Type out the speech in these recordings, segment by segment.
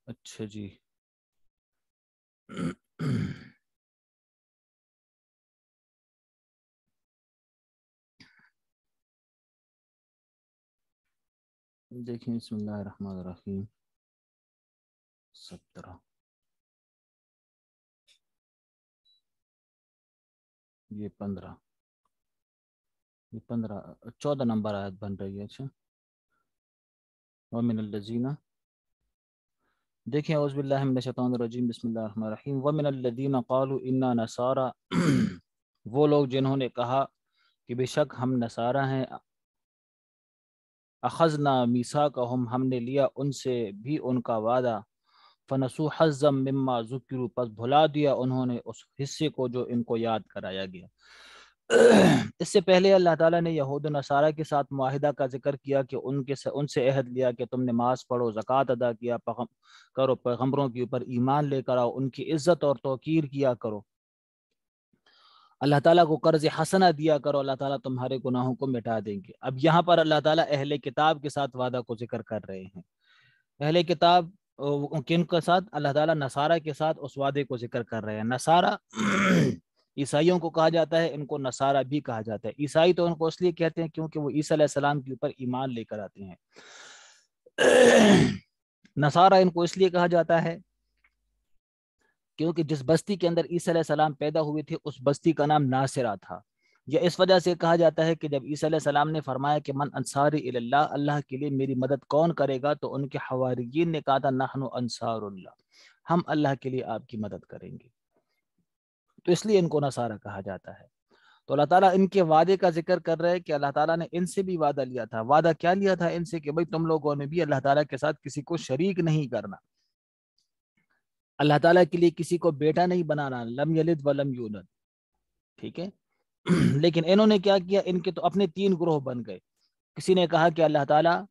اچھا جی دیکھیں، بسم اللہ الرحمن الرحیم 17 یہ 15 14 نمبر آیت بن رہی ہے. اچھا، وَمِنَ الَّذِينَ، دیکھیں اعوذ باللہ من الشیطان الرجیم بسم اللہ الرحمن الرحیم. وَمِنَ الَّذِينَ قَالُوا إِنَّا نَصَارَى، وہ لوگ جنہوں نے کہا کہ بے شک ہم نصارہ ہیں. اخذنا میثاقہم، ہم نے لیا ان سے بھی ان کا وعدہ. فنسوا حظا مما ذکروا، پس بھلا دیا انہوں نے اس حصے کو جو ان کو یاد کرایا گیا. اس سے پہلے اللہ تعالیٰ نے یہود و نصارہ کے ساتھ معاہدہ کا ذکر کیا کہ ان سے عہد لیا کہ تم نماز پڑھو، زکوٰۃ ادا کیا کرو، پیغمبروں کے اوپر ایمان لے کر آؤ، ان کی عزت اور توقیر کیا کرو، اللہ تعالیٰ کو قرض حسنہ دیا کرو، اللہ تعالیٰ تمہارے گناہوں کو مٹا دیں گے. اب یہاں پر اللہ تعالیٰ اہل کتاب کے ساتھ وعدہ کو ذکر کر رہے ہیں. اہل کتاب کن کے ساتھ؟ اللہ تعالیٰ نصارہ کے ساتھ اس وعدے کو ذکر کر رہے ہیں. نصارہ عیسائیوں کو کہا جاتا ہے، ان کو نصارہ بھی کہا جاتا ہے. عیسائی تو ان کو اس لیے کہتے ہیں کیونکہ وہ عیسیٰ علیہ السلام کے اوپر ایمان لے کر آتے ہیں. نصارہ ان کو اس لیے کہا جاتا ہے کیونکہ جس بستی کے اندر عیسیٰ علیہ السلام پیدا ہوئے تھے اس بستی کا نام ناصرہ تھا. یا اس وجہ سے کہا جاتا ہے کہ جب عیسیٰ علیہ السلام نے فرمایا کہ من انصاری الی اللہ، اللہ کے لیے میری مدد کون کرے گا، تو ان کے حواریین نے کہا تھا نحن انصار اللہ، ہم اللہ کے لیے آپ کی مدد کریں گے. تو اس لیے ان کو نصارہ کہا جاتا ہے. تو اللہ تعالیٰ ان کے وعدے کا ذکر کر رہے ہیں کہ اللہ تعالیٰ نے ان سے بھی وعدہ لیا تھا. وعدہ کیا لیا تھا ان سے؟ کہ بھائی تم لوگوں نے بھی اللہ تعالیٰ کے ساتھ کسی کو شریک نہیں کرنا، اللہ تعالیٰ کے لیے کسی کو بیٹا نہیں بنانا، لم یلد ولم یولد. ٹھیک ہے. لیکن انہوں نے کیا کیا؟ ان کے تو اپنے 3 گروہ بن گئے. کسی نے کہا کہ اللہ تعالیٰ،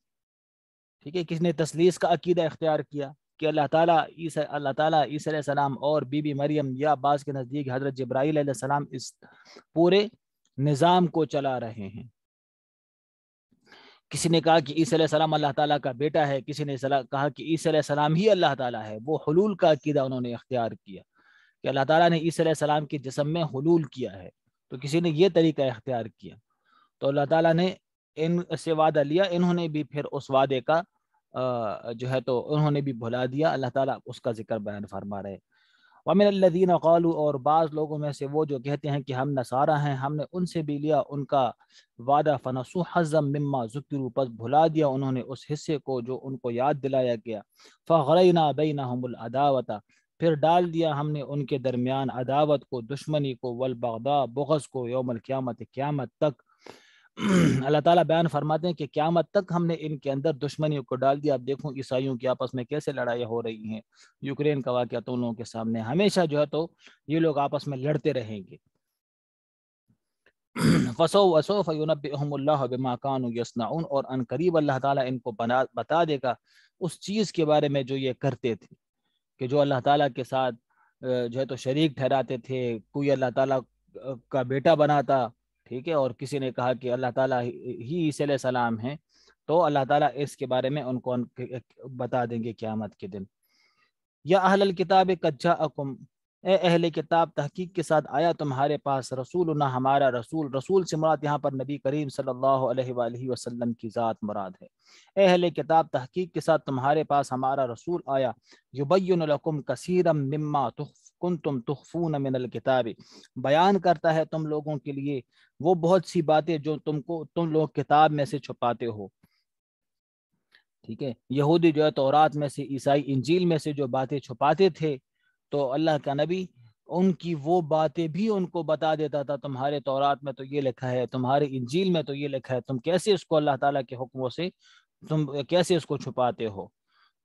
ٹھیک ہے، کسی نے تثلیث کا عقیدہ اختیار کیا کہ اللہ تعالیٰ عیسیٰ علیہ السلام اور بی بی مریم یا بعض کے نزدیک حضرت جبرائیل علیہ السلام اس پورے نظام کو چلا رہے ہیں. کسی نے کہا کہ عیسیٰ علیہ السلام اللہ تعالیٰ کا بیٹا ہے، کسی نے کہا کہ عیسیٰ علیہ السلام ہی اللہ تعالیٰ ہے. وہ حلول کا عقیدہ انہوں نے اختیار کیا کہ اللہ تعالیٰ نے عیسیٰ علیہ السلام کے جسم میں حلول کیا ہے. تو کسی نے یہ طریقہ اختیار کیا. تو اللہ تعالیٰ نے ان سے وعدہ لیا، انہوں نے بھی پھر اس وعدے کا جو ہے تو انہوں نے بھی بھلا دیا. اللہ تعالیٰ اس کا ذکر بیان فرما رہے. وَمِنَ الَّذِينَ قَالُوا، اور بعض لوگوں میں سے وہ جو کہتے ہیں کہ ہم نصارہ ہیں، ہم نے ان سے بھی لیا ان کا وعدہ. فَنَسُوا حَظًّا مِمَّا ذُكِّرُوا، پس بھلا دیا انہوں نے اس حصے کو جو ان کو یاد دلایا گیا. فَأَغْرَيْنَا بَيْنَهُمُ الْعَدَاوَةَ، پھر ڈال دیا ہم نے ان کے درمیان عداوت کو، دشمنی کو، والبغضاء، بغض کو، یوم القیامت، قیامت تک. اللہ تعالیٰ بیان فرماتے ہیں کہ قیامت تک ہم نے ان کے اندر دشمنی کو ڈال دیا. اب دیکھو عیسائیوں کی آپس میں کیسے لڑائیاں ہو رہی ہیں. یوکرین کا واقعہ تو ان لوگوں کے سامنے، ہمیشہ جو ہے تو یہ لوگ آپس میں لڑتے رہیں گے. فَسَوْفَ يُنَبِّئُهُمُ اللَّهُ بِمَا كَانُوا يَصْنَعُونَ، اور ان قریب اللہ تعالیٰ ان کو بتا دے گا اس چیز کے بارے میں جو یہ کرتے تھے، کہ جو اللہ تعالیٰ کے ساتھ جو ہے تو شریک ٹھہراتے تھے. کوئی اللہ تعالیٰ کا بیٹا بناتا، ٹھیک ہے، اور کسی نے کہا کہ اللہ تعالیٰ ہی عیسیٰ علیہ السلام ہیں. تو اللہ تعالیٰ اس کے بارے میں ان کو بتا دیں گے قیامت کے دن. یا اہل الکتاب قد جاءکم، اے اہل کتاب تحقیق کے ساتھ آیا تمہارے پاس رسولنا، ہمارا رسول. رسول سے مراد یہاں پر نبی کریم صلی اللہ علیہ وآلہ وسلم کی ذات مراد ہے. اے اہل کتاب تحقیق کے ساتھ تمہارے پاس ہمارا رسول آیا. یبین لکم کثیرا مما کنتم تخفون من الکتاب، بیان کرتا ہے تم لوگوں کے لیے وہ بہت سی باتیں جو تم لوگ کتاب میں سے چھپاتے ہو. ٹھیک ہے. یہودی جو ہے تورات میں سے، عیسائی انجیل میں سے جو باتیں چھپاتے تھے، تو اللہ کا نبی ان کی وہ باتیں بھی ان کو بتا دیتا تھا. تمہارے تورات میں تو یہ لکھا ہے، تمہارے انجیل میں تو یہ لکھا ہے، تم کیسے اس کو اللہ تعالیٰ کے حکموں سے تم کیسے اس کو چھپاتے ہو.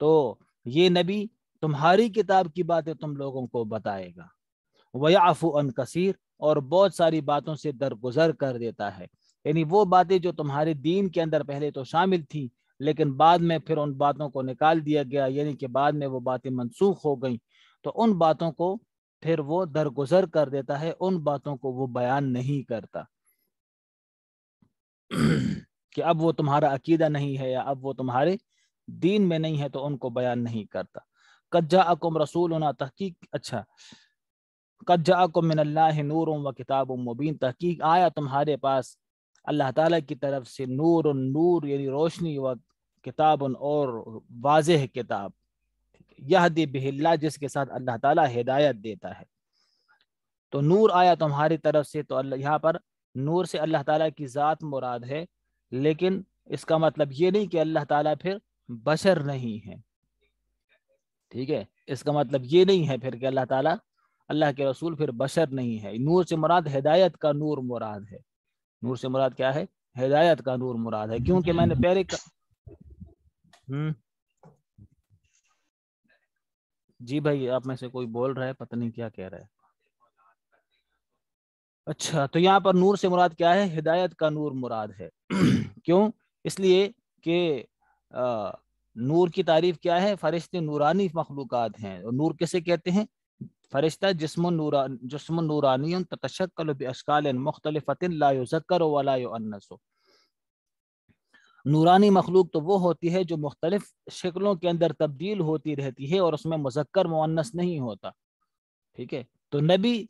تو یہ نبی تمہاری کتاب کی باتیں تم لوگوں کو بتائے گا. وَيَعْفُو عَنْ كَثِيرٍ، اور بہت ساری باتوں سے درگزر کر دیتا ہے. یعنی وہ باتیں جو تمہارے دین کے اندر پہلے تو شامل تھی لیکن بعد میں پھر ان باتوں کو نکال دیا گیا، یعنی کہ بعد میں وہ باتیں منسوخ ہو گئیں، تو ان باتوں کو پھر وہ درگزر کر دیتا ہے، ان باتوں کو وہ بیان نہیں کرتا کہ اب وہ تمہارا عقیدہ نہیں ہے یا اب وہ تمہارے دین میں نہیں ہے، تو ان کو بیان نہیں کرتا. قد جاءکم رسولنا، تحقیق اچھا قد جاءکم من اللہ نور و کتاب مبین، تحقیق آیا تمہارے پاس اللہ تعالیٰ کی طرف سے نور، نور یعنی روشنی، و کتاب اور واضح کتاب، یہدی بہ اللہ جس کے ساتھ اللہ تعالیٰ ہدایت دیتا ہے۔ تو نور آیا تمہاری طرف سے، تو اللہ یہاں پر نور سے اللہ تعالیٰ کی ذات مراد ہے، لیکن اس کا مطلب یہ نہیں کہ اللہ تعالیٰ پھر بشر نہیں ہے، ٹھیک ہے، اس کا مطلب یہ نہیں ہے پھر کہ اللہ تعالیٰ، اللہ کے رسول پھر بشر نہیں ہے۔ نور سے مراد ہدایت کا نور مراد ہے، نور سے مراد کیا ہے؟ ہدایت کا نور مراد ہے، کیونکہ میں نے پہلے جی بھائی آپ میں سے کوئی بول رہا ہے، پتہ نہیں کیا کہہ رہا ہے۔ اچھا، تو یہاں پر نور سے مراد کیا ہے؟ ہدایت کا نور مراد ہے۔ کیوں؟ اس لیے کہ نور کی تعریف کیا ہے؟ فرشتے نورانی مخلوقات ہیں، اور نور کسے کہتے ہیں؟ فرشتہ جسم نورانی تتشکل باشکال مختلفۃ لا یذکر ولا یؤنث، نورانی مخلوق تو وہ ہوتی ہے جو مختلف شکلوں کے اندر تبدیل ہوتی رہتی ہے اور اس میں مذکر مؤنث نہیں ہوتا، ٹھیک ہے۔ تو نبی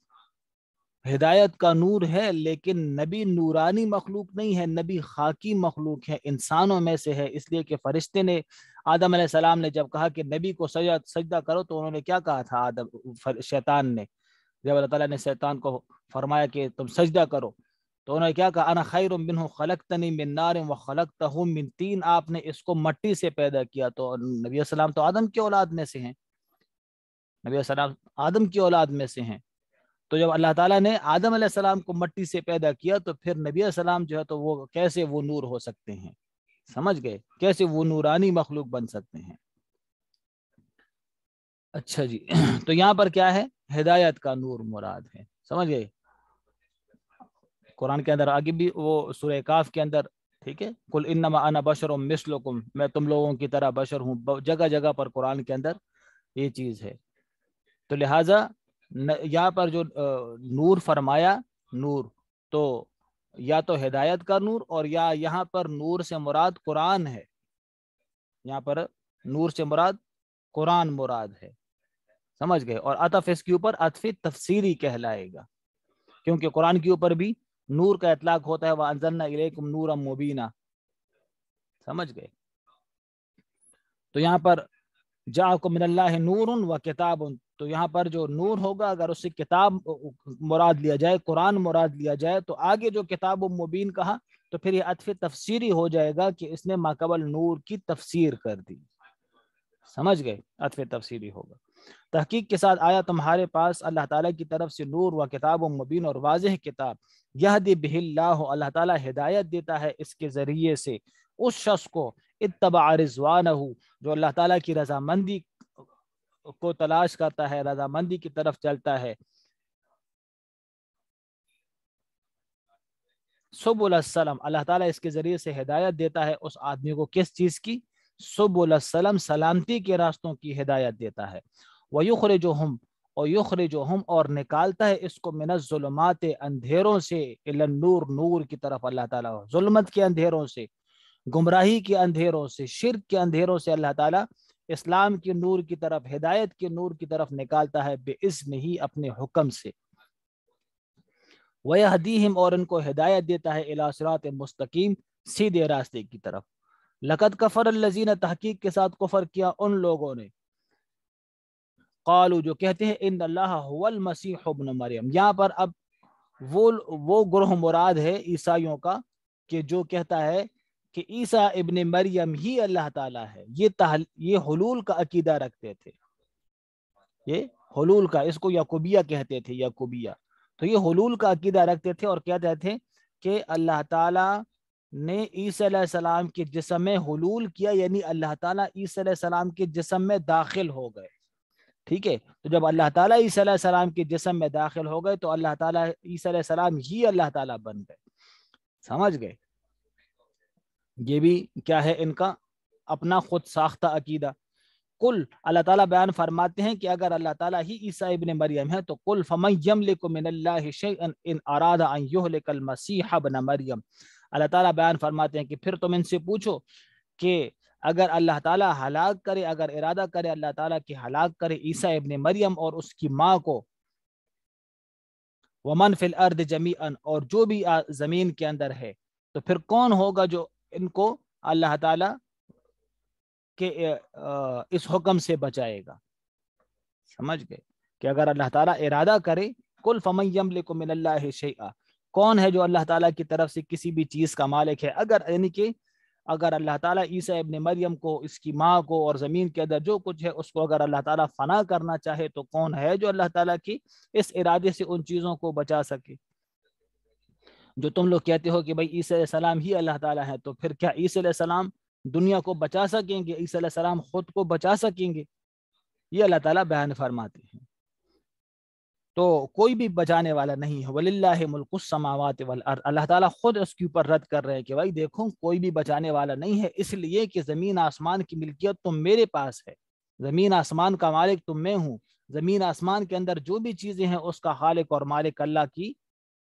ہدایت کا نور ہے، لیکن نبی نورانی مخلوق نہیں ہے، نبی خاکی مخلوق ہے، انسانوں میں سے ہے، اس لیے کہ فرشتے نے آدم علیہ السلام نے جب کہا کہ نبی کو سجدہ کرو، تو انہوں نے کیا کہا تھا؟ شیطان نے جب اللہ تعالیٰ نے شیطان کو فرمایا کہ تم سجدہ کرو، تو انہوں نے کیا کہا؟ انا خیر منہ خلقتنی من نار وخلقتہ من طین، آپ نے اس کو مٹی سے پیدا کیا۔ تو نبی علیہ السلام تو آدم کی اولاد میں سے ہیں، نبی علیہ السلام آدم کی اولاد میں سے ہیں، تو جب اللہ تعالیٰ نے آدم علیہ السلام کو مٹی سے پیدا کیا، تو پھر نبی علیہ السلام جو ہے تو وہ کیسے وہ نور ہو سکتے ہیں؟ سمجھ گئے؟ کیسے وہ نورانی مخلوق بن سکتے ہیں؟ اچھا جی، تو یہاں پر کیا ہے؟ ہدایت کا نور مراد ہے، سمجھ گئے؟ قرآن کے اندر آگے بھی وہ سورہ کاف کے اندر، ٹھیک ہے، قل انما انا بشر مثلکم، میں تم لوگوں کی طرح بشر ہوں، جگہ جگہ پر قرآن کے اندر یہ چیز ہے۔ تو لہٰذا یہاں پر جو نور فرمایا، نور تو یا تو ہدایت کا نور، اور یا یہاں پر نور سے مراد قرآن ہے، یہاں پر نور سے مراد قرآن مراد ہے، سمجھ گئے؟ اور عطف اس کے اوپر عطف تفسیری کہلائے گا، کیونکہ قرآن کے اوپر بھی نور کا اطلاق ہوتا ہے، وَأَنزَلْنَا إِلَيْكُمْ نُورًا مُبِينًا، سمجھ گئے؟ تو یہاں پر جاءکم من اللہ نور و کتاب، تو یہاں پر جو نور ہوگا اگر اس سے کتاب مراد لیا جائے، قرآن مراد لیا جائے، تو آگے جو کتاب مبین کہا تو پھر یہ عطف تفسیری ہو جائے گا کہ اس نے ماقبل نور کی تفسیر کر دی، سمجھ گئے؟ عطف تفسیری ہوگا۔ تحقیق کے ساتھ آیا تمہارے پاس اللہ تعالیٰ کی طرف سے نور و کتاب مبین اور واضح کتاب، یہدی بہ اللہ، اللہ تعالیٰ ہدایت دیتا ہے اس کے ذریعے سے اس شخص کو، اتبع رضوانہ، جو اللہ تعالیٰ کی رضامندی کو تلاش کرتا ہے، رضامندی کی طرف چلتا ہے۔ سبل السلام، اللہ تعالیٰ اس کے ذریعے سے ہدایت دیتا ہے اس آدمی کو، کس چیز کی؟ سبل السلام، سلامتی کے راستوں کی ہدایت دیتا ہے۔ وَيُخْرِجُهُمْ، اور یخرجہم، اور نکالتا ہے اس کو، من الظلمات، اندھیروں سے، الی النور، نور کی طرف اللہ تعالیٰ، ظلمت کے اندھیروں سے، گمراہی کے اندھیروں سے، شرک کے اندھیروں سے اللہ تعالیٰ اسلام کے نور کی طرف، ہدایت کے نور کی طرف نکالتا ہے، بِإِذْنِهِ، اپنے حکم سے۔ وَيَهْدِيهِمْ، اور ان کو ہدایت دیتا ہے، إِلَى صِرَاطٍ مستقیم، سیدھے راستے کی طرف۔ لَقَدْ كَفَرَ الَّذِينَ، تحقیق کے ساتھ کفر کیا ان لوگوں نے، قالوا، جو کہتے ہیں، ان اللہ هو المسیح ابن مریم، یہاں پر اب وہ گروہ مراد ہے عیسائیوں کا کہ جو کہتا ہے کہ عیسیٰ ابن مریم ہی اللہ تعالیٰ ہے، یہ حلول کا عقیدہ رکھتے تھے، یہ حلول کا، اس کو یعقوبیہ کہتے تھے، یعقوبیہ، تو یہ حلول کا عقیدہ رکھتے تھے اور کہتے تھے کہ اللہ تعالیٰ نے عیسیٰ علیہ السلام کے جسم میں حلول کیا، یعنی اللہ تعالیٰ عیسیٰ علیہ السلام کے جسم میں داخل ہو گئے، ٹھیک ہے۔ تو جب اللہ تعالیٰ عیسیٰ علیہ السلام کے جسم میں داخل ہو گئے تو اللہ تعالیٰ عیسیٰ علیہ السلام ہی اللہ تعالیٰ بن گئے، سمجھ گئے؟ یہ بھی کیا ہے؟ ان کا اپنا خود ساختہ عقیدہ۔ کل، اللہ تعالیٰ بیان فرماتے ہیں کہ اگر اللہ تعالیٰ ہی عیسیٰ ابن مریم ہے تو کل فمن یملک من اللہ شیئا ان اراد ان یہلک المسیح ابن مریم، اللہ تعالیٰ بیان فرماتے ہیں کہ پھر تم ان سے پوچھو کہ اگر اللہ تعالیٰ ہلاک کرے، اگر ارادہ کرے اللہ تعالیٰ کہ ہلاک کرے عیسیٰ ابن مریم اور اس کی ماں کو، ومن فی الارض جمیعا، اور جو بھی زمین کے اندر ہے، تو پھر کون ہوگا جو ان کو اللہ تعالیٰ کے اس حکم سے بچائے گا؟ سمجھ گئے کہ اگر اللہ تعالیٰ ارادہ کرے، قل فمن یملک من اللہ شیئا، کون ہے جو اللہ تعالیٰ کی طرف سے کسی بھی چیز کا مالک ہے؟ اگر یعنی کہ اگر اللہ تعالیٰ عیسیٰ ابن مریم کو، اس کی ماں کو اور زمین کے اندر جو کچھ ہے اس کو اگر اللہ تعالیٰ فنا کرنا چاہے، تو کون ہے جو اللہ تعالیٰ کی اس ارادے سے ان چیزوں کو بچا سکے؟ جو تم لوگ کہتے ہو کہ بھائی عیسیٰ علیہ السلام ہی اللہ تعالیٰ ہے، تو پھر کیا عیسیٰ علیہ السلام دنیا کو بچا سکیں گے؟ عیسیٰ علیہ السلام خود کو بچا سکیں گے؟ یہ اللہ تعالیٰ بیان فرماتے ہیں۔ تو کوئی بھی بچانے والا نہیں ہے۔ وَلِلَّهِ مُلْكُ السَّمَاوَاتِ وَالْأَرْضِ، اللہ تعالیٰ خود اس کے اوپر رد کر رہے ہیں کہ بھائی دیکھو کوئی بھی بچانے والا نہیں ہے، اس لیے کہ زمین آسمان کی ملکیت تم میرے پاس ہے، زمین آسمان کا مالک تم میں ہوں، زمین آسمان کے اندر جو بھی چیزیں ہیں اس کا خالق اور مالک اللہ کی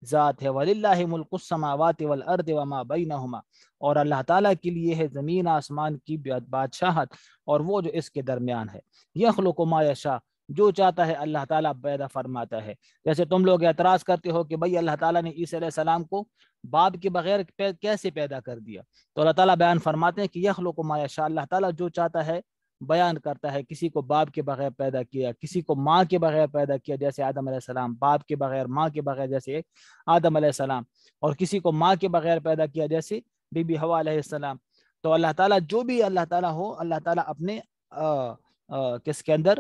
ذات ہے۔ وَلِلَّهِ مُلْكُ السَّمَاوَاتِ وَالْأَرْضِ وَمَا بَيْنَهُمَا، اور اللہ تعالیٰ کے لیے ہے زمین آسمان کی بادشاہت اور وہ جو اس کے درمیان ہے۔ یخلق ما یشاء، جو چاہتا ہے اللہ تعالیٰ پیدا فرماتا ہے۔ جیسے تم لوگ اعتراض کرتے ہو کہ بھائی اللہ تعالیٰ نے عیسیٰ علیہ السلام کو باپ کے بغیر کیسے پیدا کر دیا، تو اللہ تعالیٰ بیان فرماتے ہیں کہ یخلق ما یشاء، اللہ تعالیٰ جو چاہتا ہے بیان کرتا ہے۔ کسی کو باپ کے بغیر پیدا کیا، کسی کو ماں کے بغیر پیدا کیا جیسے آدم علیہ السلام، باپ کے بغیر ماں کے بغیر جیسے آدم علیہ السلام، اور کسی کو ماں کے بغیر پیدا کیا جیسے بی بی حوا علیہ السلام۔ تو اللہ تعالیٰ جو بھی اللہ تعالیٰ ہو، اللہ تعالیٰ اپنے کس کے اندر،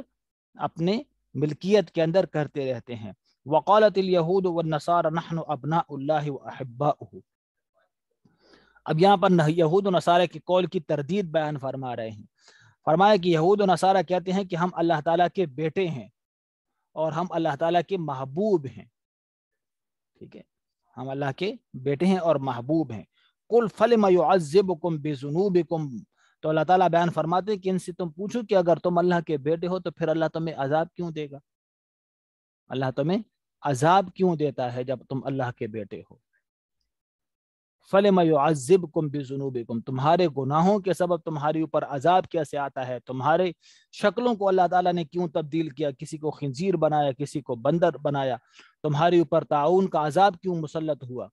اپنے ملکیت کے اندر کرتے رہتے ہیں۔ وقالت الیہود والنصارى نحن ابناء اللہ واحباؤہ، اب یہاں پر یہود و نصارہ کی قول کی تردید بیان فرما رہے ہیں۔ فرمایا کہ یہود و نصارہ کہتے ہیں کہ ہم اللہ تعالیٰ کے بیٹے ہیں اور ہم اللہ تعالیٰ کے محبوب ہیں، ٹھیک ہے، ہم اللہ کے بیٹے ہیں اور محبوب ہیں۔ قل فلم يعذبكم بذنوبكم، تو اللہ تعالیٰ بیان فرماتے ہیں کہ ان سے تم پوچھو کہ اگر تم اللہ کے بیٹے ہو تو پھر اللہ تمہیں عذاب کیوں دے گا؟ اللہ تمہیں عذاب کیوں دیتا ہے جب تم اللہ کے بیٹے ہو؟ فَلِمَ يُعَذِّبْكُمْ بِذُنُوبِكُمْ، تمہارے گناہوں کے سبب تمہارے اوپر عذاب کیسے آتا ہے؟ تمہارے شکلوں کو اللہ تعالیٰ نے کیوں تبدیل کیا؟ کسی کو خنزیر بنایا، کسی کو بندر بنایا، تمہارے اوپر طاعون کا عذاب کیوں مسلط ہوا؟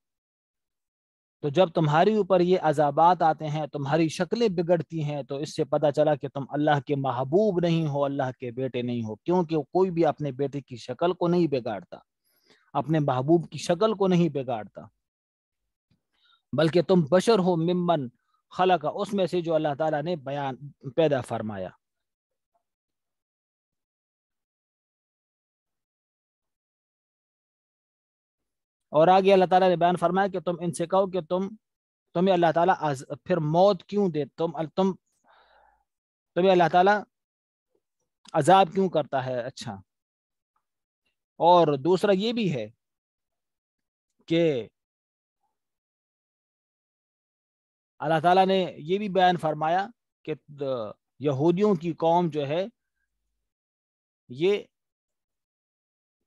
تو جب تمہارے اوپر یہ عذابات آتے ہیں، تمہاری شکلیں بگڑتی ہیں، تو اس سے پتہ چلا کہ تم اللہ کے محبوب نہیں ہو، اللہ کے بیٹے نہیں ہو، کیونکہ کوئی بھی اپنے بیٹے کی شکل کو نہیں بگاڑتا، اپنے محبوب کی شکل کو نہیں بگاڑتا، بلکہ تم بشر ہو ممن خلق، اس میں سے جو اللہ تعالیٰ نے پیدا فرمایا۔ اور آگے اللہ تعالیٰ نے بیان فرمایا کہ تم ان سے کہو کہ تمہیں اللہ تعالیٰ پھر موت کیوں دے، تمہیں اللہ تعالیٰ عذاب کیوں کرتا ہے؟ اچھا، اور دوسرا یہ بھی ہے کہ اللہ تعالیٰ نے یہ بھی بیان فرمایا کہ یہودیوں کی قوم جو ہے، یہ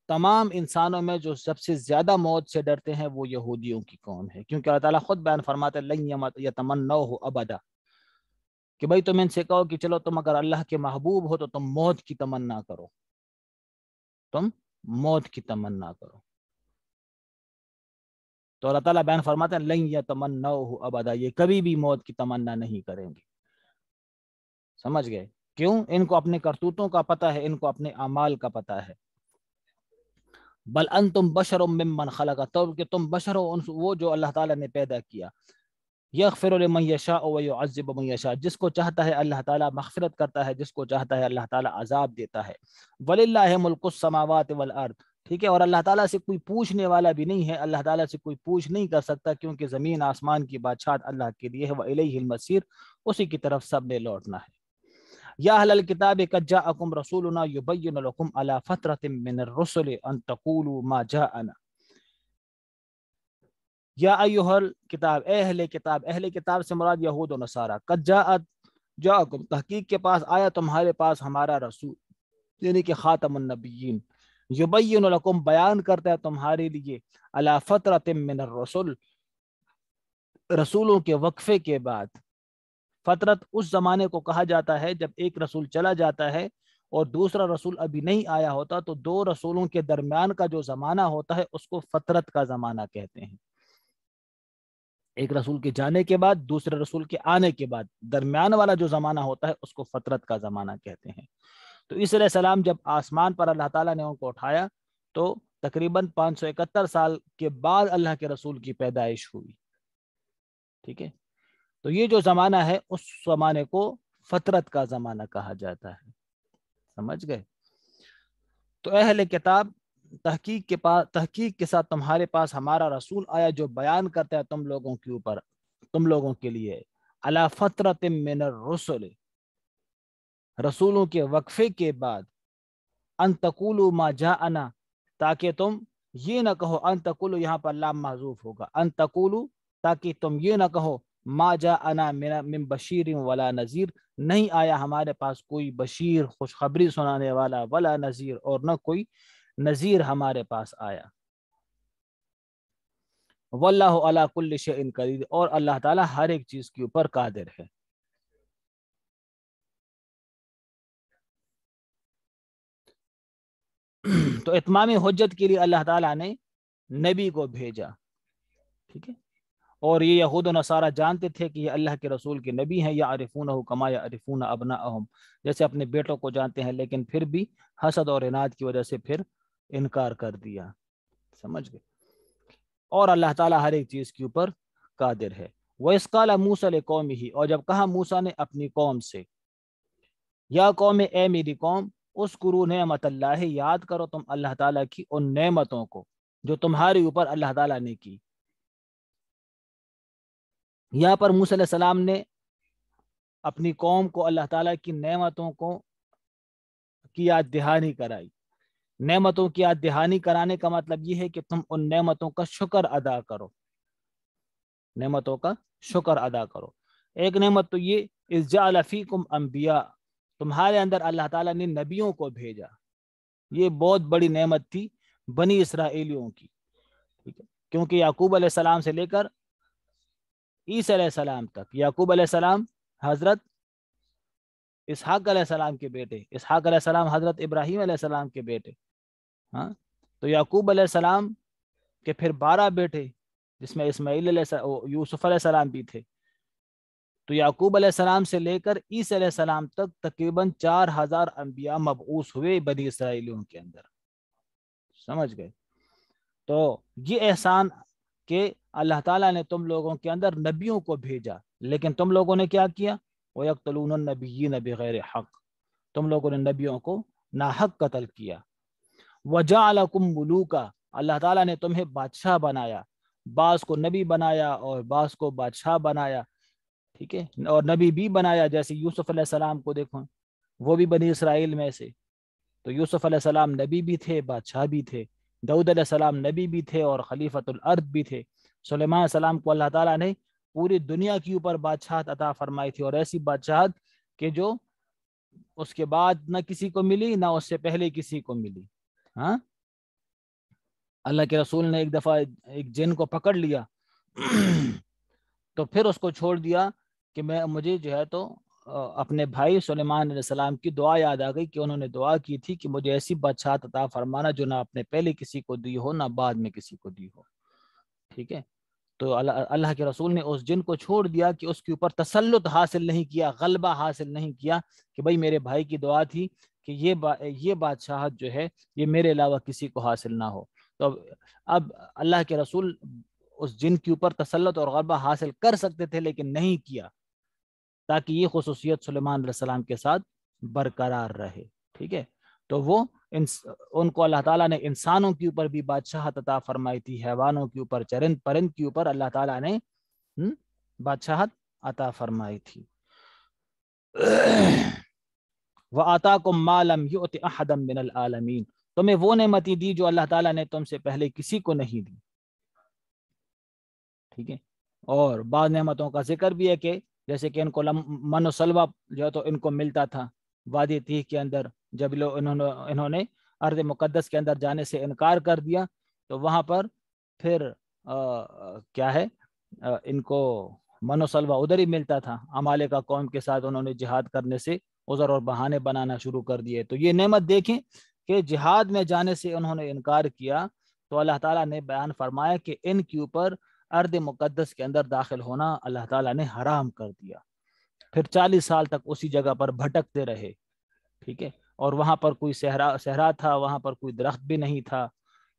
تمام انسانوں میں جو سب سے زیادہ موت سے ڈرتے ہیں وہ یہودیوں کی قوم ہے، کیونکہ اللہ تعالیٰ خود بیان فرماتے لن یتمنوہ ابدا، کہ بھائی تم ان سے کہو کہ چلو تم اگر اللہ کے محبوب ہو تو تم موت کی تمنا کرو، تم موت کی تمنا کرو۔ تو اللہ تعالیٰ بیان فرماتے ہیں لن یتمنوہ ابدا، یہ کبھی بھی موت کی تمنا نہیں کریں گے۔ سمجھ گئے؟ کیوں؟ ان کو اپنے کرتوتوں کا پتہ ہے، ان کو اپنے اعمال کا پتہ ہے۔ بل انتم بشر ممن خلق، تو کہ تم بشر ہو وہ جو اللہ تعالیٰ نے پیدا کیا۔ یغفر لمن یشاء ویعذب من یشاء، جس کو چاہتا ہے اللہ تعالیٰ مغفرت کرتا ہے، جس کو چاہتا ہے اللہ تعالیٰ عذاب دیتا ہے۔ وللہ ملک السماوات والارض، ٹھیک ہے، اور اللہ تعالیٰ سے کوئی پوچھنے والا بھی نہیں ہے، اللہ تعالیٰ سے کوئی پوچھ نہیں کر سکتا، کیونکہ زمین آسمان کی بادشاہت اللہ کے لیے ہے، وإلیہ المصیر، اسی کی طرف سب نے لوٹنا ہے۔ یا اہل الکتاب قد جاءکم رسولنا یبین لکم علی فترۃ من الرسل ان تقولوا ما جاءنا، یا ایھا الکتاب، اے اہل کتاب، اہل کتاب سے مراد یہود و نصارہ، قد جاءکم، تحقیق کے پاس آیا تمہارے پاس ہمارا رسول، یعنی کہ خاتم النبیین، یبین لکم، بیان کرتا ہے تمہارے لیے، علی فترۃ من الرسل، رسولوں کے وقفے کے بعد، فترت اس زمانے کو کہا جاتا ہے جب ایک رسول چلا جاتا ہے اور دوسرا رسول ابھی نہیں آیا ہوتا، تو دو رسولوں کے درمیان کا جو زمانہ ہوتا ہے اس کو فترت کا زمانہ کہتے ہیں۔ ایک رسول کے جانے کے بعد دوسرے رسول کے آنے کے بعد درمیان والا جو زمانہ ہوتا ہے اس کو فترت کا زمانہ کہتے ہیں۔ تو عیسیٰ علیہ السلام جب آسمان پر اللہ تعالیٰ نے ان کو اٹھایا تو تقریباً 571 سال کے بعد اللہ کے رسول کی پیدائش ہوئی، ٹھیک ہے۔ تو یہ جو زمانہ ہے اس زمانے کو فترت کا زمانہ کہا جاتا ہے، سمجھ گئے؟ تو اہل کتاب، تحقیق کے ساتھ تمہارے پاس ہمارا رسول آیا جو بیان کرتا ہے تم لوگوں کے اوپر، تم لوگوں کے لیے، علی فترۃ من الرسل، رسولوں کے وقفے کے بعد، ان تقولوا ما جاءنا، تاکہ تم یہ نہ کہو، ان تقولوا یہاں پر لام محذوف ہوگا، ان تقولوا تاکہ تم یہ نہ کہو، ما جاءنا من بشیر ولا نذیر، نہیں آیا ہمارے پاس کوئی بشیر خوشخبری سنانے والا، ولا نذیر اور نہ کوئی نذیر ہمارے پاس آیا، واللہ علی کل شیء قدیر، اور اللہ تعالیٰ ہر ایک چیز کے اوپر قادر ہے۔ تو اتمام حجت کے لیے اللہ تعالیٰ نے نبی کو بھیجا، ٹھیک ہے، اور یہ یہود و نصارہ جانتے تھے کہ یہ اللہ کے رسول کے نبی ہیں، یعرفونہ کما یعرفون ابناءہم، جیسے اپنے بیٹوں کو جانتے ہیں، لیکن پھر بھی حسد اور عناد کی وجہ سے پھر انکار کر دیا، سمجھ گئے؟ اور اللہ تعالیٰ ہر ایک چیز کے اوپر قادر ہے۔ وَإِذْ قَالَ مُوسَىٰ لِقَوْمِهِ، اور جب کہا موسیٰ نے اپنی قوم سے، یا قوم، اے میری قوم، اذکروا نعمت اللہ، یاد کرو تم اللہ تعالیٰ کی ان نعمتوں کو جو تمہارے اوپر اللہ تعالیٰ نے کی۔ یہاں پر موسیٰ علیہ السلام نے اپنی قوم کو اللہ تعالیٰ کی نعمتوں کی یاد دہانی کرائی۔ نعمتوں کی یاد دہانی کرانے کا مطلب یہ ہے کہ تم ان نعمتوں کا شکر ادا کرو، نعمتوں کا شکر ادا کرو۔ ایک نعمت تو یہ، اذ جعل فیکم انبیاء، تمہارے اندر اللہ تعالیٰ نے نبیوں کو بھیجا، یہ بہت بڑی نعمت تھی بنی اسرائیلیوں کی، ٹھیک ہے، کیونکہ یعقوب علیہ السلام سے لے کر عیسیٰ علیہ السلام تک، یعقوب علیہ السلام حضرت اسحاق علیہ السلام کے بیٹے، اسحاق علیہ السلام حضرت ابراہیم علیہ السلام کے بیٹے، ہاں، تو یعقوب علیہ السلام کے پھر 12 بیٹے، جس میں اسماعیل علیہ السلام، یوسف علیہ السلام بھی تھے، تو یعقوب علیہ السلام سے لے کر عیسیٰ علیہ السلام تک تقریباً 4000 انبیاء مبعوث ہوئے بنی اسرائیلیوں کے اندر، سمجھ گئے؟ تو یہ احسان کہ اللہ تعالیٰ نے تم لوگوں کے اندر نبیوں کو بھیجا، لیکن تم لوگوں نے کیا کیا؟ وَيَقْتُلُونَ النَّبِيِّينَ بِغَيْرِ حق، تم لوگوں نے نبیوں کو ناحق قتل کیا۔ وَجَعَلَكُمْ مُلُوكًا، اللہ تعالیٰ نے تمہیں بادشاہ بنایا، بعض کو نبی بنایا اور بعض کو بادشاہ بنایا، ٹھیک ہے، اور نبی بھی بنایا، جیسے یوسف علیہ السلام کو دیکھو، وہ بھی بنی اسرائیل میں سے، تو یوسف علیہ السلام نبی بھی تھے، بادشاہ بھی تھے، داؤد علیہ السلام نبی بھی تھے اور خلیفۃ الارض بھی تھے، سلیمان علیہ السلام کو اللہ تعالیٰ نے پوری دنیا کے اوپر بادشاہت عطا فرمائی تھی، اور ایسی بادشاہت کہ جو اس کے بعد نہ کسی کو ملی نہ اس سے پہلے کسی کو ملی، ہاں۔ اللہ کے رسول نے ایک دفعہ ایک جن کو پکڑ لیا تو پھر اس کو چھوڑ دیا کہ مجھے جو ہے تو اپنے بھائی سلیمان علیہ السلام کی دعا یاد آ گئی کہ انہوں نے دعا کی تھی کہ مجھے ایسی بادشاہت عطا فرمانا جو نہ اپنے پہلے کسی کو دی ہو نہ بعد میں کسی کو دی ہو، ٹھیک ہے۔ تو اللہ کے رسول نے اس جن کو چھوڑ دیا کہ اس کے اوپر تسلط حاصل نہیں کیا، غلبہ حاصل نہیں کیا، کہ بھئی میرے بھائی کی دعا تھی کہ یہ بادشاہت جو ہے یہ میرے علاوہ کسی کو حاصل نہ ہو۔ تو اب اللہ کے رسول اس جن کے اوپر تسلط اور غلبہ حاصل کر سکتے تھے لیکن نہیں کیا، تاکہ یہ خصوصیت سلیمان علیہ السلام کے ساتھ برقرار رہے، ٹھیک ہے۔ تو وہ ان کو اللہ تعالیٰ نے انسانوں کے اوپر بھی بادشاہت عطا فرمائی تھی، حیوانوں کے اوپر، چرند پرند کے اوپر اللہ تعالیٰ نے بادشاہت عطا فرمائی تھی۔ وَآتَاكُم مَّا لَمْ يُؤْتِ أَحَدًا مِّنَ الْعَالَمِينَ، تمہیں وہ نعمتیں دی جو اللہ تعالیٰ نے تم سے پہلے کسی کو نہیں دی، ٹھیک ہے۔ اور بعض نعمتوں کا ذکر بھی ہے کہ جیسے کہ ان کو من و سلوہ جو ہے تو ان کو ملتا تھا وادی تیہ کے اندر، جب لوگ انہوں نے ارض مقدس کے اندر جانے سے انکار کر دیا تو وہاں پر پھر کیا ہے ان کو من و سلوہ ادھر ہی ملتا تھا. عمالقہ قوم کے ساتھ انہوں نے جہاد کرنے سے عذر اور بہانے بنانا شروع کر دیے. تو یہ نعمت دیکھیں کہ جہاد میں جانے سے انہوں نے انکار کیا تو اللہ تعالیٰ نے بیان فرمایا کہ ان کے اوپر ارض مقدس کے اندر داخل ہونا اللہ تعالیٰ نے حرام کر دیا. پھر 40 سال تک اسی جگہ پر بھٹکتے رہے. ٹھیک ہے. اور وہاں پر کوئی صحرا تھا, وہاں پر کوئی درخت بھی نہیں تھا,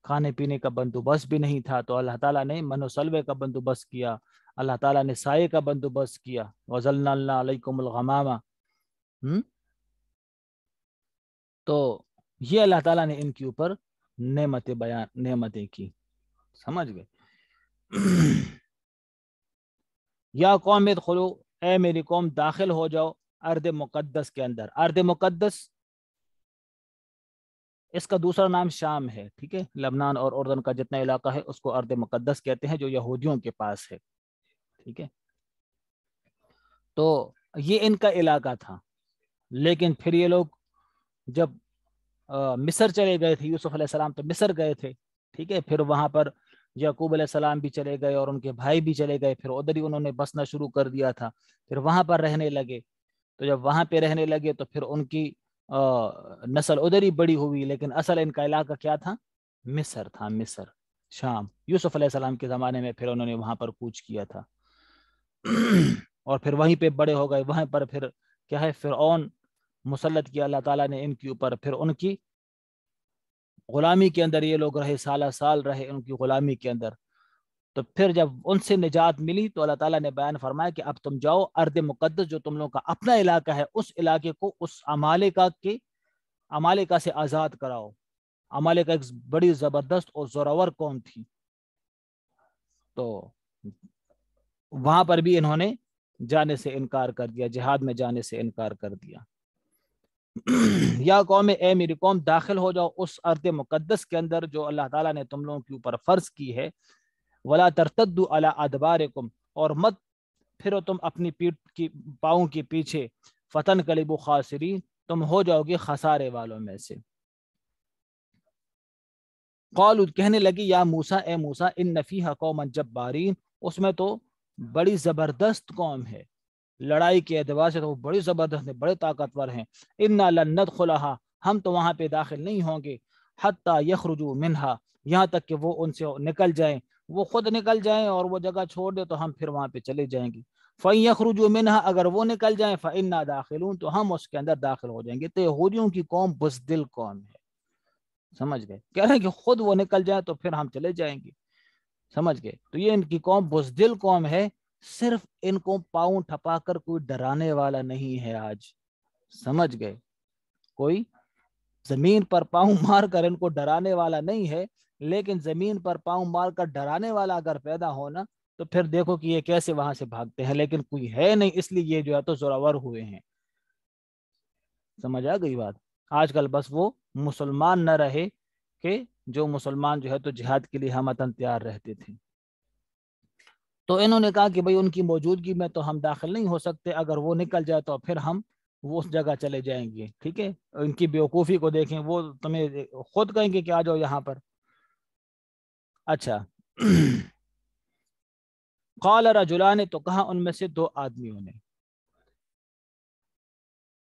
کھانے پینے کا بندوبست بھی نہیں تھا. تو اللہ تعالیٰ نے من و سلوے کا بندوبست کیا, اللہ تعالیٰ نے سائے کا بندوبست کیا. وَظَلَّلْنَا عَلَيْكُمُ الْغَمَامَ. تو یہ اللہ تعالیٰ نے ان کے اوپر نعمتیں کی. سمجھ گئے؟ یا قوم ادخلوا, اے میری قوم داخل ہو جاؤ ارض مقدس کے اندر. ارض مقدس اس کا دوسرا نام شام ہے. ٹھیک ہے. لبنان اور اردن کا جتنا علاقہ ہے اس کو ارض مقدس کہتے ہیں, جو یہودیوں کے پاس ہے. ٹھیک ہے. تو یہ ان کا علاقہ تھا. لیکن پھر یہ لوگ جب مصر چلے گئے تھے, یوسف علیہ السلام تو مصر گئے تھے. ٹھیک ہے. پھر وہاں پر یعقوب علیہ السلام بھی چلے گئے اور ان کے بھائی بھی چلے گئے. پھر ادھر ہی انہوں نے بسنا شروع کر دیا تھا. پھر وہاں پر رہنے لگے. تو جب وہاں پہ رہنے لگے تو پھر ان کی نسل ادھر ہی بڑی ہوئی. لیکن اصل ان کا علاقہ کیا تھا؟ مصر تھا. مصر, شام. یوسف علیہ السلام کے زمانے میں پھر انہوں نے وہاں پر کوچ کیا تھا اور پھر وہیں پہ بڑے ہو گئے. وہاں پر پھر کیا ہے, فرعون مسلط کیا اللہ تعالیٰ نے ان کے اوپر. پھر ان کی غلامی کے اندر یہ لوگ رہے, سالہ سال رہے ان کی غلامی کے اندر. تو پھر جب ان سے نجات ملی تو اللہ تعالیٰ نے بیان فرمایا کہ اب تم جاؤ ارض مقدس جو تم لوگوں کا اپنا علاقہ ہے, اس علاقے کو اس عمالقہ سے آزاد کراؤ. عمالقہ ایک بڑی زبردست اور زورور قوم تھی. تو وہاں پر بھی انہوں نے جانے سے انکار کر دیا, جہاد میں جانے سے انکار کر دیا. یا قوم, اے میری قوم داخل ہو جاؤ اس ارض مقدس کے اندر جو اللہ تعالیٰ نے تم لوگوں کے اوپر فرض کی ہے. ولا ترتدوا علی ادبارکم, اور مت پھرو تم اپنی پیٹھ کی پاؤں کے پیچھے. فتنقلبوا خاسرین, تم ہو جاؤ گے خسارے والوں میں سے. قالوا, کہنے لگی, یا موسیٰ, اے موسیٰ, ان فیہا قوما جبارین, اس میں تو بڑی زبردست قوم ہے, لڑائی کے اعتبار سے تو وہ بڑی زبردست ہیں, بڑے طاقتور ہیں. انا لن ندخلھا, ہم تو وہاں پہ داخل نہیں ہوں گے. حتی یخرجوا منہا, یہاں تک کہ وہ ان سے نکل جائیں, وہ خود نکل جائیں اور وہ جگہ چھوڑ دے تو ہم پھر وہاں پہ چلے جائیں گے. فَإِن يَخْرُجُوا مِنْهَا, اگر وہ نکل جائیں, فَإِنَّا دَاخِلُونَ, تو ہم اس کے اندر داخل ہو جائیں گے. تو یہودیوں کی قوم بزدل قوم ہے. سمجھ گئے؟ کہہ رہے ہیں کہ خود وہ نکل جائیں تو پھر ہم چلے جائیں گے. سمجھ گئے؟ تو یہ ان کی قوم بزدل قوم ہے. صرف ان کو پاؤں ٹھپا کر کوئی ڈرانے والا نہیں ہے آج. سمجھ گئے؟ کوئی زمین پر پاؤں مار کر ان کو ڈرانے والا نہیں ہے. لیکن زمین پر پاؤں مار کر ڈرانے والا اگر پیدا ہونا تو پھر دیکھو کہ یہ کیسے وہاں سے بھاگتے ہیں. لیکن کوئی ہے نہیں, اس لیے یہ جو ہے تو زورور ہوئے ہیں. سمجھ آ گئی بات؟ آج کل بس وہ مسلمان نہ رہے کہ جو مسلمان جو ہے تو جہاد کے لیے ہمتاً تیار رہتے تھے. تو انہوں نے کہا کہ بھئی ان کی موجودگی میں تو ہم داخل نہیں ہو سکتے, اگر وہ نکل جائے تو پھر ہم وہ اس جگہ چلے جائیں گے. ٹھیک ہے. ان کی بیوقوفی کو دیکھیں, وہ تمہیں خود کہیں گے کہ آ جاؤ یہاں پر. اچھا. قال رجلان, تو کہا ان میں سے 2 آدمیوں نے.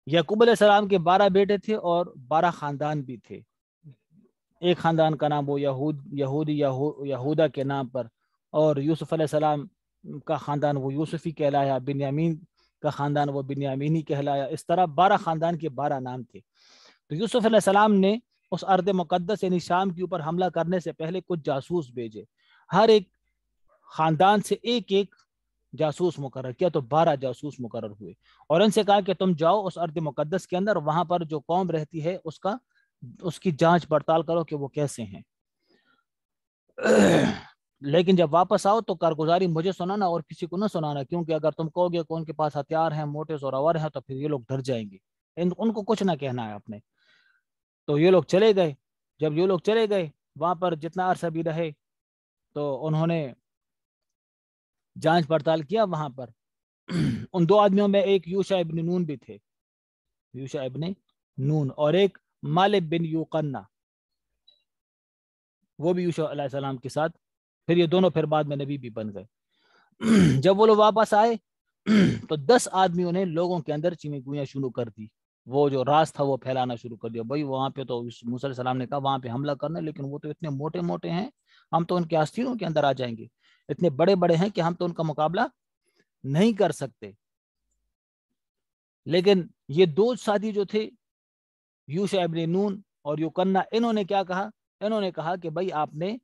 یعقوب علیہ السلام کے 12 بیٹے تھے اور 12 خاندان بھی تھے. ایک خاندان کا نام وہ یہودا کے نام پر, اور یوسف علیہ السلام کا خاندان وہ یوسفی کہلایا, بنیامین کا خاندان وہ بنیامینی کہلایا. اس طرح 12 خاندان کے 12 نام تھے. تو یوسف علیہ السلام نے اس ارض مقدس یعنی شام کے اوپر حملہ کرنے سے پہلے کچھ جاسوس بھیجے. ہر ایک خاندان سے ایک ایک جاسوس مقرر کیا, تو 12 جاسوس مقرر ہوئے. اور ان سے کہا کہ تم جاؤ اس ارض مقدس کے اندر, وہاں پر جو قوم رہتی ہے اس کی جانچ پڑتال کرو کہ وہ کیسے ہیں. لیکن جب واپس آؤ تو کارگزاری مجھے سنانا اور کسی کو نہ سنانا, کیونکہ اگر تم کہو گے کہ ان کے پاس ہتھیار ہیں, موٹے زورور ہیں, تو پھر یہ لوگ ڈر جائیں گے. ان کو کچھ نہ کہنا ہے اپنے. تو یہ لوگ چلے گئے. جب یہ لوگ چلے گئے وہاں پر جتنا عرصہ بھی رہے تو انہوں نے جانچ پڑتال کیا وہاں پر. ان 2 آدمیوں میں ایک یوشع ابن نون بھی تھے, یوشع ابن نون, اور ایک مالک بن یوقنا, وہ بھی یوشع علیہ السلام کے ساتھ. پھر یہ دونوں پھر بعد میں نبی بھی بن گئے. جب وہ لوگ واپس آئے تو 10 آدمیوں نے لوگوں کے اندر چیمیں گوئیاں شروع کر دی، وہ جو راز تھا وہ پھیلانا شروع کر دیا. بھائی وہاں پہ تو موسیٰ علیہ السلام نے کہا وہاں پہ حملہ کرنا، لیکن وہ تو اتنے موٹے موٹے ہیں، ہم تو ان کے آستینوں کے اندر آ جائیں گے، اتنے بڑے بڑے ہیں کہ ہم تو ان کا مقابلہ نہیں کر سکتے. لیکن یہ دو ساتھی جو تھے یوشع ابن نون اور یوکنہ، انہوں نے کیا کہا؟ انہوں نے کہا کہ بھائی آپ نے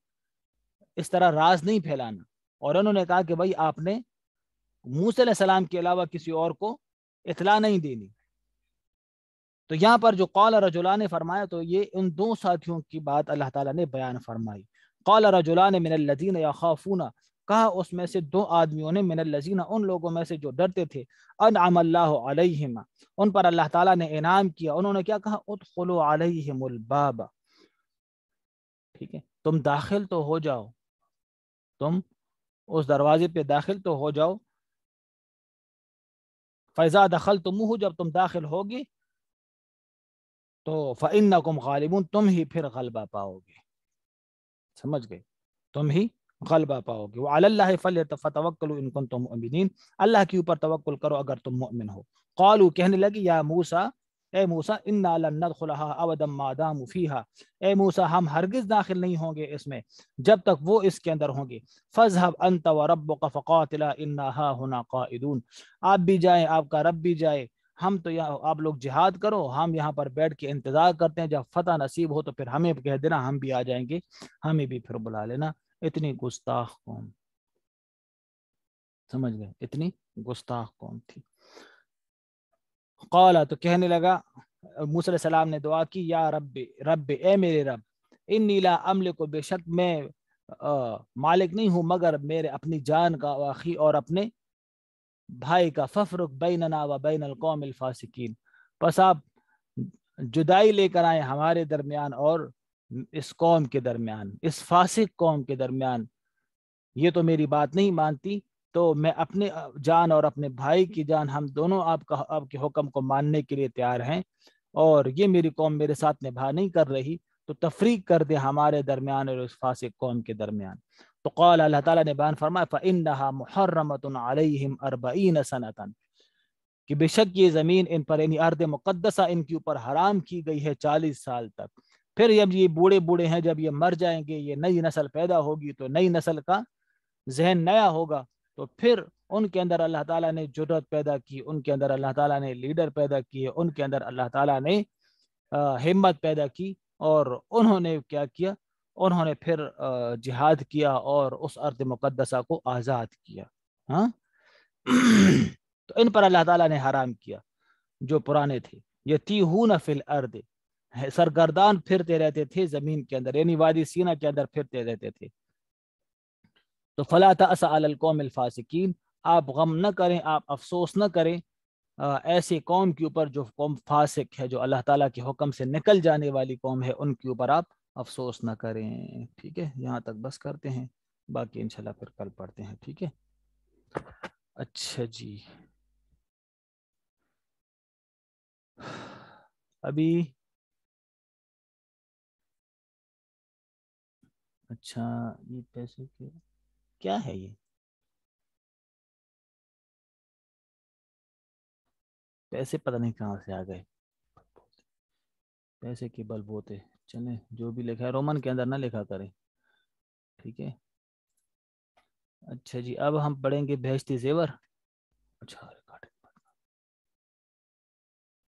اس طرح راز نہیں پھیلانا، اور انہوں نے کہا کہ بھائی آپ نے موسیٰ علیہ السلام کے علاوہ کسی اور کو اطلاع نہیں دینی. تو یہاں پر جو قال رجلان نے فرمایا تو یہ ان دو ساتھیوں کی بات اللہ تعالیٰ نے بیان فرمائی. قال رجلان من الذین یخافون، کہا اس میں سے دو آدمیوں نے، من الذین ان لوگوں میں سے جو ڈرتے تھے، انعم اللہ علیہم ان پر اللہ تعالیٰ نے انعام کیا. انہوں نے کیا کہا؟ ادخلوا علیہم الباب، ٹھیک ہے تم داخل تو ہو جاؤ، تم اس دروازے پہ داخل تو ہو جاؤ. فیضا دخلتموہ، جب تم داخل ہوگی تو فإنکم غالبون، تم ہی پھر غلبہ پاؤ گے. سمجھ گئے؟ تم ہی غلبہ پاؤ گے. وعلی اللہ فتوکلوا ان کنتم مؤمنین، اللہ کے اوپر توکل کرو اگر تم مؤمن ہو. قالوا، کہنے لگی، یا موسیٰ، اے موسیٰ، انا لن ندخلها ابدا ما داموا فیها، اے موسیٰ ہم ہرگز داخل نہیں ہوں گے اس میں جب تک وہ اس کے اندر ہوں گے. فاذهب انت وربك فقاتلا انا ها هنا قاعدون، آپ بھی جائیں، آپ کا رب بھی جائے، ہم تو یہاں، آپ لوگ جہاد کرو، ہم یہاں پر بیٹھ کے انتظار کرتے ہیں، جب فتح نصیب ہو تو پھر ہمیں کہہ دینا، ہم بھی آ جائیں گے، ہمیں بھی پھر بلا لینا. اتنی گستاخ قوم، سمجھ گئے؟ اتنی گستاخ قوم تھی. قالا، تو کہنے لگا، موسیٰ علیہ السلام نے دعا کی، یا رب، رب اے میرے رب، انی لا املک، بے شک میں مالک نہیں ہوں مگر میرے اپنی جان کا، واخی اور اپنے بھائی کا، ففرق بیننا و بین القوم الفاسقین، پس آپ جدائی لے کر آئے ہمارے درمیان اور اس قوم کے درمیان، اس فاسق قوم کے درمیان. یہ تو میری بات نہیں مانتی، تو میں اپنے جان اور اپنے بھائی کی جان، ہم دونوں آپ کے حکم کو ماننے کے لیے تیار ہیں، اور یہ میری قوم میرے ساتھ نبھا نہیں کر رہی، تو تفریق کر دے ہمارے درمیان اور اس فاسق قوم کے درمیان. تو قال، اللہ تعالیٰ نے بیان فرمایا، فَإِنَّهَا مُحَرَّمَةٌ عَلَيْهِمْ 40 سَنَةً، کہ بے شک یہ زمین ان پر، یعنی ارض مقدسہ ان کے اوپر حرام کی گئی ہے 40 سال تک. پھر جب یہ بوڑھے بوڑھے ہیں، جب یہ مر جائیں گے، یہ نئی نسل پیدا ہوگی، تو نئی نسل کا ذہن نیا ہوگا، تو پھر ان کے اندر اللہ تعالیٰ نے جرأت پیدا کی، ان کے اندر اللہ تعالیٰ نے لیڈر پیدا کیے، ان کے اندر اللہ تعالیٰ نے ہمت پیدا کی، اور انہوں نے کیا کیا؟ انہوں نے پھر جہاد کیا اور اس ارض مقدسہ کو آزاد کیا. ہاں تو ان پر اللہ تعالیٰ نے حرام کیا جو پرانے تھے. یتیہون فی الارض، سرگردان پھرتے رہتے تھے زمین کے اندر، یعنی وادی سینا کے اندر پھرتے رہتے تھے. تو فلا تأس علی القوم الفاسقین، آپ غم نہ کریں، آپ افسوس نہ کریں ایسی قوم کے اوپر جو قوم فاسق ہے، جو اللہ تعالیٰ کے حکم سے نکل جانے والی قوم ہے، ان کے اوپر آپ افسوس نہ کریں. ٹھیک ہے، یہاں تک بس کرتے ہیں، باقی انشاءاللہ پھر کل پڑھتے ہیں. ٹھیک ہے، اچھا جی. ابھی اچھا، یہ پیسے کے کیا ہے؟ یہ پیسے پتہ نہیں کہاں سے آ گئے، پیسے کے بل بوتے. چلیں، جو بھی لکھا ہے رومن کے اندر نہ لکھا کریں. ٹھیک ہے، اچھا جی. اب ہم پڑھیں گے بہشتی زیور. اچھا.